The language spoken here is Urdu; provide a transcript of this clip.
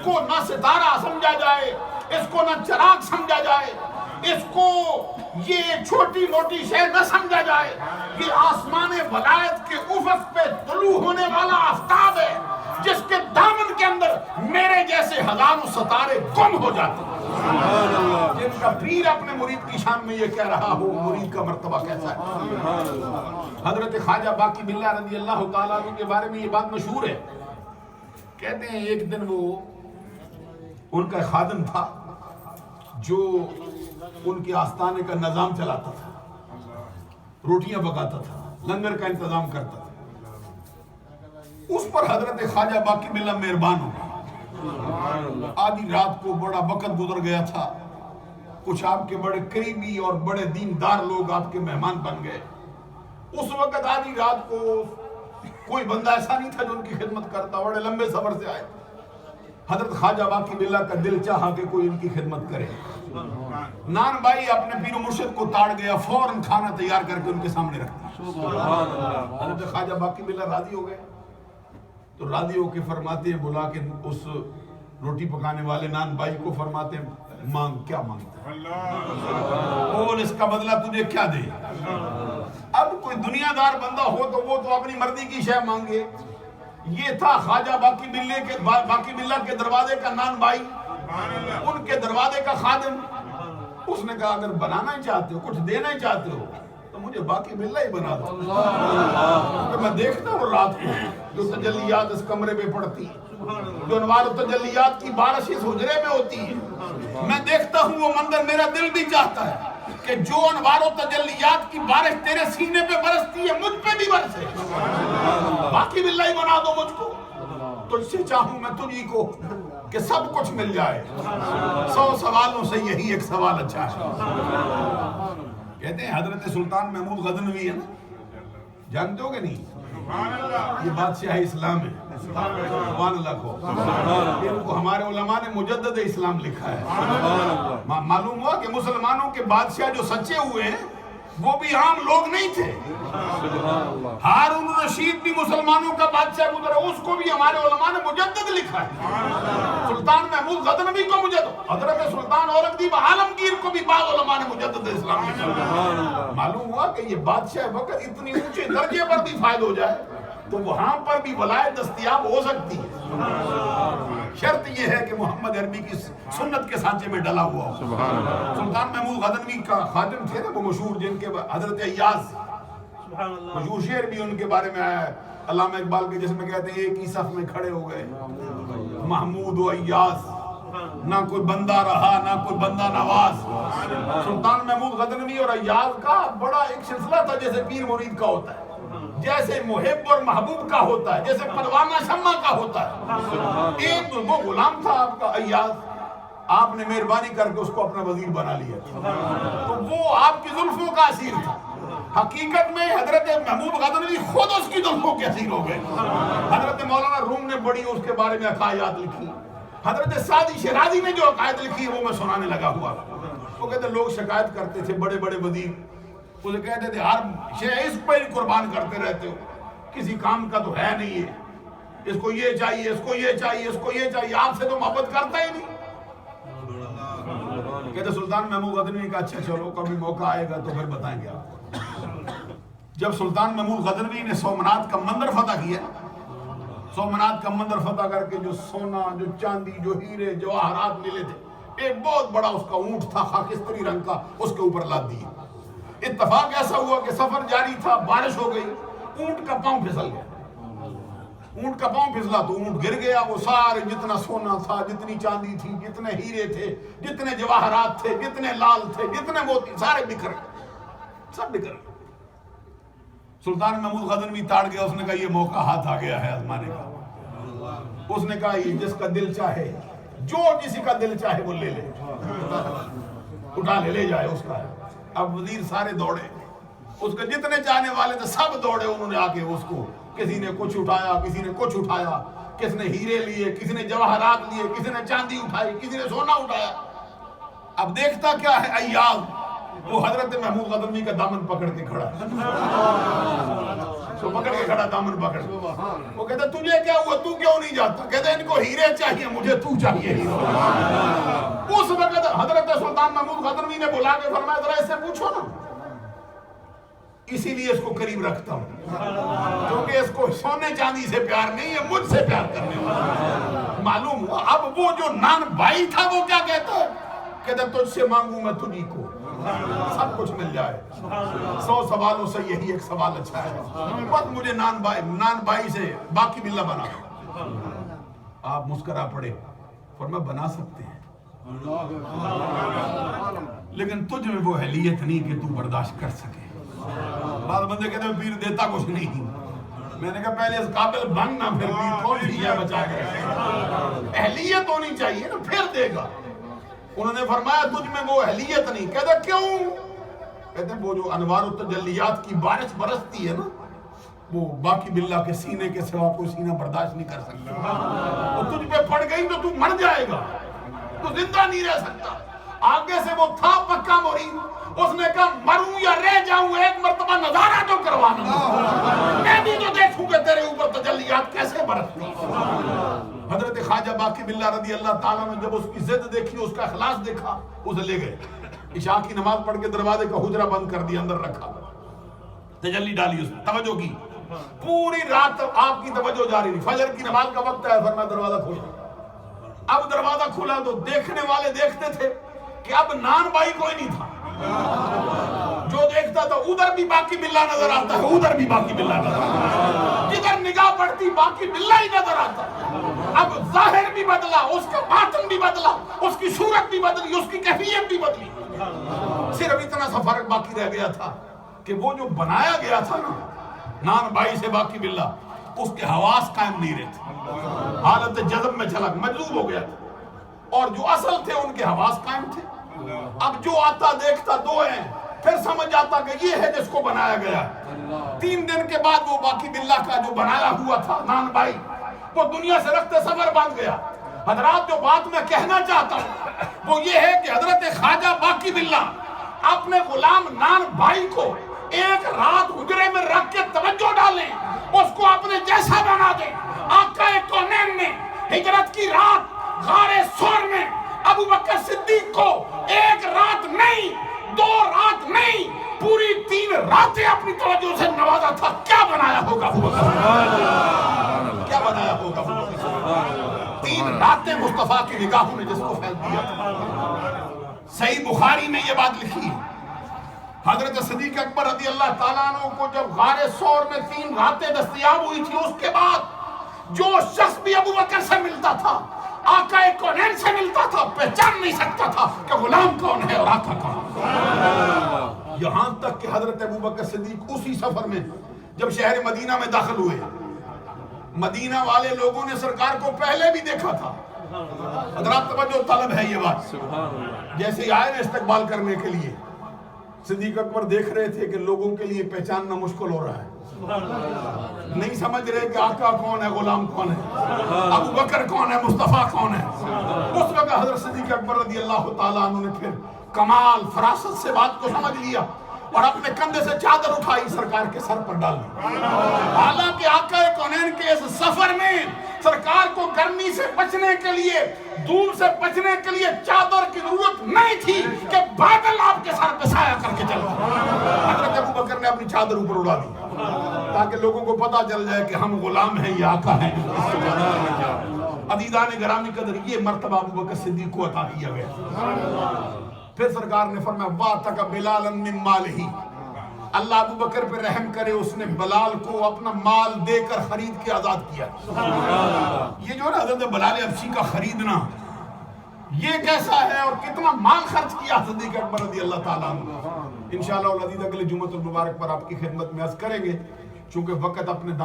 کو نہ ستارہ سمجھا جائے، اس کو نہ چراغ سمجھا جائے، اس کو یہ چھوٹی موٹی شے نہ سمجھا جائے، یہ آسمان ولایت کے افق پہ طلوع ہونے والا آفتاب ہے جس کے دامن کے اندر میرے جیسے ہزاروں ستارے گم ہو جاتے ہیں۔ جن کا پیر اپنے مرید کی شان میں یہ کہہ رہا ہو مرید کا مرتبہ کیسا ہے۔ حضرت خواجہ باقی باللہ رضی اللہ تعالیٰ عنہ کے بارے میں یہ بات مشہور ہے، کہتے ہیں ایک دن وہ ان کا خادم تھا جو ان کے آستانے کا نظام چلاتا تھا، روٹیاں پکاتا تھا، لنگر کا انتظام کرتا تھا۔ اس پر حضرت خواجہ باقی باللہ مہربان ہو گئے۔ آدھی رات کو بڑا وقت گزر گیا تھا، کچھ آپ کے بڑے قریبی اور بڑے دیندار لوگ آپ کے مہمان بن گئے۔ اس وقت آدھی رات کو کوئی بندہ ایسا نہیں تھا جو ان کی خدمت کرتا، بڑے لمبے سفر سے آئے۔ حضرت خواجہ باقی باللہ کا دل چاہا کہ کوئی ان کی خدمت کرے۔ نان بھائی اپنے پیر و مرشد کو تاڑ گیا، فوراً کھانا تیار کر کے ان کے سامنے رکھ دیا۔ حضرت خواجہ باقی باللہ راضی ہو گئے، تو راضی ہو کے فرماتے ہیں، بلا کے اس روٹی پکانے والے نان بھائی کو فرماتے ہیں، مانگ، کیا مانگتا ہے؟ بول، اس کا بدلہ تجھے کیا دے؟ اب کوئی دنیا دار بندہ ہو تو وہ تو اپنی مرضی کی شے مانگے۔ یہ تھا خواجہ باقی باللہ کے دروازے کا نان بھائی، ان کے دروازے کا خادم۔ اس نے کہا اگر بنانا ہی چاہتے ہو، کچھ دینا ہی چاہتے ہو تو مجھے باقی باللہ ہی بنا دو، کیونکہ میں دیکھتا ہوں رات کو جو تجلیات اس کمرے میں پڑتی ہیں، جو انوار و تجلیات کی بارش اس حجرے میں ہوتی ہے، میں دیکھتا ہوں وہ منظر، میرا دل بھی چاہتا ہے کہ جو انوار و تجلیات کی بارش تیرے سینے پہ برستی ہے مجھ پہ بھی برسے، باقی باللہ ہی بنا دو مجھ کو۔ تجھ سے چاہوں میں تجھی کو کہ سب کچھ مل جائے، 100 سوالوں سے یہی ایک سوال اچھا ہے۔ کہتے ہیں حضرت سلطان محمود غزنوی ہے نا، جانتے ہو کہ نہیں؟ یہ بادشاہ اسلام ہے، سبحان اللہ کو، ان کو ہمارے علماء نے مجدد اسلام لکھا ہے۔ معلوم ہوا کہ مسلمانوں کے بادشاہ جو سچے ہوئے ہیں وہ بھی عام لوگ نہیں تھے۔ ہارون رشید بھی مسلمانوں کا بادشاہ گزرا، اس کو بھی ہمارے علماء نے مجدد لکھا ہے۔ سلطان محمود غزنوی کو مجدد، حضرت سلطان اورنگزیب عالمگیر کو بھی بعض علماء نے مجدد اسلام لکھا۔ معلوم ہوا کہ یہ بادشاہ وقت اتنی اونچے درجے پر بھی فائد ہو جائے تو وہاں پر بھی ولایت دستیاب ہو سکتی ہے، شرط یہ ہے کہ محمد عربی کی سنت کے سانچے میں ڈلا ہوا ہو۔ سلطان محمود غزنوی کا خادم تھے نا وہ مشہور، جن کے حضرت ایاز، مشہور شعر بھی ان کے بارے میں آیا ہے علامہ اقبال کے، جس میں کہتے ہیں ایک ہی صف میں کھڑے ہو گئے محمود و ایاز، نہ کوئی بندہ رہا نہ کوئی بندہ نواز۔ سلطان محمود غزنوی اور ایاز کا بڑا ایک سلسلہ تھا، جیسے پیر مرید کا ہوتا ہے، جیسے محب اور محبوب کا ہوتا ہے، جیسے پروانہ شمع کا ہوتا ہے۔ ایک وہ غلام تھا آپ کا ایاز، آپ نے مہربانی کر کے اس کو اپنا وزیر بنا لیا، تو وہ آپ کی زلفوں کا اسیر تھا۔ حقیقت میں حضرت محمود غزنوی خود اس کی زلفوں کے اسیر ہو گئے۔ حضرت مولانا روم نے بڑی اس کے بارے میں عقائد لکھی، حضرت سعدی شیرازی نے جو عقائد لکھی وہ میں سنانے لگا ہوا۔ وہ کہتے لوگ شکایت کرتے تھے، بڑے بڑے وزیر اسے کہتے تھے ہر شے اس پہ قربان کرتے رہتے ہو، کسی کام کا تو ہے نہیں ہے، اس کو یہ چاہیے، اس کو یہ چاہیے، اس کو یہ چاہیے، آپ سے تو محبت کرتا ہی نہیں۔ کہتے سلطان محمود غزنوی کا اچھا چلو کبھی موقع آئے گا تو پھر بتائیں گے آپ۔ جب سلطان محمود غزنوی نے سومنات کا مندر فتح کیا، سومنات کا مندر فتح کر کے جو سونا، جو چاندی، جو ہیرے جواہرات ملے تھے، ایک بہت بڑا اس کا اونٹ تھا خاکستری رنگ کا، اس کے اوپر لاد دیا۔ اتفاق ایسا ہوا کہ سفر جاری تھا، بارش ہو گئی، اونٹ کا پاؤں پھسل گیا، اونٹ کا پاؤں پھسلا تو اونٹ گر گیا۔ وہ سارے جتنا سونا تھا، جتنی چاندی تھی، جتنے ہیرے تھے، جتنے جواہرات تھے، جتنے لال تھے، جتنے موتی، سارے بکھر گئے، سب بکھر گئے۔ سلطان محمود غزنوی تاڑ گیا، اس نے کہا یہ موقع ہاتھ آ گیا ہے آزمانے کا۔ اس نے کہا یہ جس کا دل چاہے، جو کسی کا دل چاہے وہ لے لے، اٹھا لے جائے اس کا۔ اب وزیر سارے دوڑے، اس کے جتنے چاہنے والے تھے سب دوڑے، انہوں نے آ کے اس کو، کسی نے کچھ اٹھایا، کسی نے کچھ اٹھایا، کسی نے ہیرے لیے، کسی نے جواہرات لیے، کسی نے چاندی اٹھائی، کسی نے سونا اٹھایا۔ اب دیکھتا کیا ہے ایاز، وہ حضرت محمود غزنوی کا دامن پکڑ کے کھڑا ہے۔ تو پکڑ کے کھڑا دامن پکڑ. وہ کہتا تجھے کیا ہوا, تو کیوں نہیں جاتا؟ کہتا ان کو ہیرے چاہیے, مجھے تو چاہیے ہیرے. اس وقت حضرت سلطان محمود غزنوی نے بلا کے فرمایا ذرا اس سے پوچھو نا, اسی لیے اس کو قریب رکھتا ہوں کیونکہ اس کو سونے چاندی سے پیار نہیں ہے, مجھ سے پیار کرنے والا. معلوم ہوا اب وہ جو نان بھائی تھا وہ کیا کہتا ہے, کہتا تجھ سے مانگوں میں تجھی کو سب کچھ مل جائے. 100 سوالوں سے یہی ایک سوال اچھا ہے, بس مجھے نان بھائی سے باقی باللہ بنا. آپ مسکرا پڑے, فرمایا بنا سکتے ہیں لیکن تجھ میں وہ اہلیت نہیں کہ تو برداشت کر سکے. بعض بندے کہتے ہیں پیر دیتا کچھ نہیں. میں نے کہا پہلے اس قابل بننا, پھر پیر کون سی ہے بچا کے رکھے. اہلیت ہونی چاہیے نا, پھر دے گا. انہوں نے فرمایا تجھ میں وہ اہلیت نہیں. کہتے کیوں؟ کہتے ہیں وہ جو انوار التجلیات کی بارش برستی ہے نا, وہ باقی باللہ کے سینے کے سوا کوئی سینہ برداشت نہیں کر سکتا. وہ تجھ پہ پڑ گئی تو مر جائے گا, تو زندہ نہیں رہ سکتا. آگے سے وہ تھا پکا مرید, اس نے کہا مروں یا رہ جاؤں ایک مرتبہ نظارہ تو کروانا, میں بھی تو دیکھوں کہ تیرے اوپر تجلیات کیسے برستی. حضرت خواجہ باقی باللہ رضی اللہ تعالیٰ نے جب اس کی ضد دیکھی, اس کا اخلاص دیکھا, اسے لے گئے. عشاء کی نماز پڑھ کے دروازے کا حجرہ بند کر دیا, اندر رکھا, تجلی ڈالی اس میں, توجہ کی. پوری رات آپ کی توجہ جاری رہی. فجر کی نماز کا وقت ہے, فرمایا دروازہ کھولا. اب دروازہ کھلا تو دیکھنے والے دیکھتے تھے کہ اب نان بھائی کوئی نہیں تھا. جو دیکھتا تھا ادھر بھی باقی باللہ نظر آتا ہے, ادھر بھی باقی باللہ نظر آتا ہے, جدھر نگاہ پڑتی باقی باللہ ہی نظر آتا. اب ظاہر بھی بدلا, اس کا باطن بھی بدلا, اس کی صورت بھی بدلی, اس کی کیفیت بھی بدلی. صرف اتنا سا فرق باقی رہ گیا تھا کہ وہ جو بنایا گیا تھا نا نان بھائی سے باقی باللہ, اس کے حواس قائم نہیں رہتے, حالت جذب میں چلا, مجذوب ہو گیا تھا. اور جو اصل تھے ان کے حواس قائم تھے. اب جو آتا دیکھتا دو ہیں, پھر سمجھ جاتا کہ یہ ہے جس کو بنایا گیا. 3 دن کے بعد وہ باقی باللہ کا جو بنایا ہوا تھا نان بھائی, وہ دنیا سے رخت سفر باندھ گیا. حضرات جو بات میں کہنا چاہتا ہوں وہ یہ ہے کہ حضرت خواجہ باقی باللہ اپنے غلام نان بھائی کو ایک رات حجرے میں رکھ کے توجہ ڈالیں, اس کو اپنے جیسا بنا دیں. آقا کونین نے ہجرت کی رات غار ثور میں ابو بکر صدیق کو 1 رات نہیں, 2 رات نہیں, پوری 3 راتیں اپنی توجہ سے نوازا تھا. کیا بنایا ہوگا ابو بکر, کیا بنایا ہوگا ابو بکر. 3 راتیں مصطفیٰ کی نگاہوں نے جس کو پھیل دیا تھا. صحیح بخاری میں یہ بات لکھی, حضرت صدیق اکبر رضی اللہ تعالیٰ عنہ کو جب غار ثور میں 3 راتیں دستیاب ہوئی تھی, اس کے بعد جو شخص بھی ابو بکر سے ملتا تھا, آقا کونین سے ملتا تھا, پہچان نہیں سکتا تھا کہ غلام کون ہے اور آقا کون. یہاں تک کہ حضرت ابو بکر صدیق اسی سفر میں جب شہر مدینہ میں داخل ہوئے, مدینہ والے لوگوں نے سرکار کو پہلے بھی دیکھا تھا. حضرات توجہ طلب ہے یہ بات, جیسے ہی آئے نا استقبال کرنے کے لیے, صدیق اکبر دیکھ رہے تھے کہ لوگوں کے لیے پہچاننا مشکل ہو رہا ہے, نہیں سمجھ رہے کہ آقا کون ہے, غلام کون ہے, ابو بکر کون ہے, مصطفیٰ کون ہے. اس وقت حضرت صدیق اکبر رضی اللہ تعالیٰ عنہ نے پھر کمال فراست سے بات کو سمجھ لیا اور اپنے کندھے سے چادر اٹھائی, سرکار کے سر پر ڈال دی. حالانکہ آقا کونین کے اس سفر میں سرکار کو گرمی سے بچنے کے لیے, دھوپ سے بچنے کے لیے چادر کی ضرورت نہیں تھی کہ بادل آپ کے سر پہ سایہ کر کے چلتا. حضرت ابو بکر نے اپنی چادر اوپر اڑا دی تاکہ لوگوں کو پتا چل جائے کہ ہم غلام ہیں, یہ آقا ہیں. عزیزان گرامی قدر, یہ مرتبہ ابو بکر صدیق کو عطا کیا گیا. پھر سرکار نے فرمایا وَاتَقَ بِلَالًا مِّن مَالِهِ, اللہ ابو بکر پہ رحم کرے, اس نے بلال کو اپنا مال دے کر خرید کے آزاد کیا. یہ جو نا حضرت بلال حبشی کا خریدنا, یہ کیسا ہے اور کتنا مال خرچ کیا صدیق اکبر رضی اللہ تعالیٰ عنہ. انشاءاللہ العزیز اگلے جمعۃ المبارک پر آپ کی خدمت میں عرض کریں گے, چونکہ وقت اپنے دام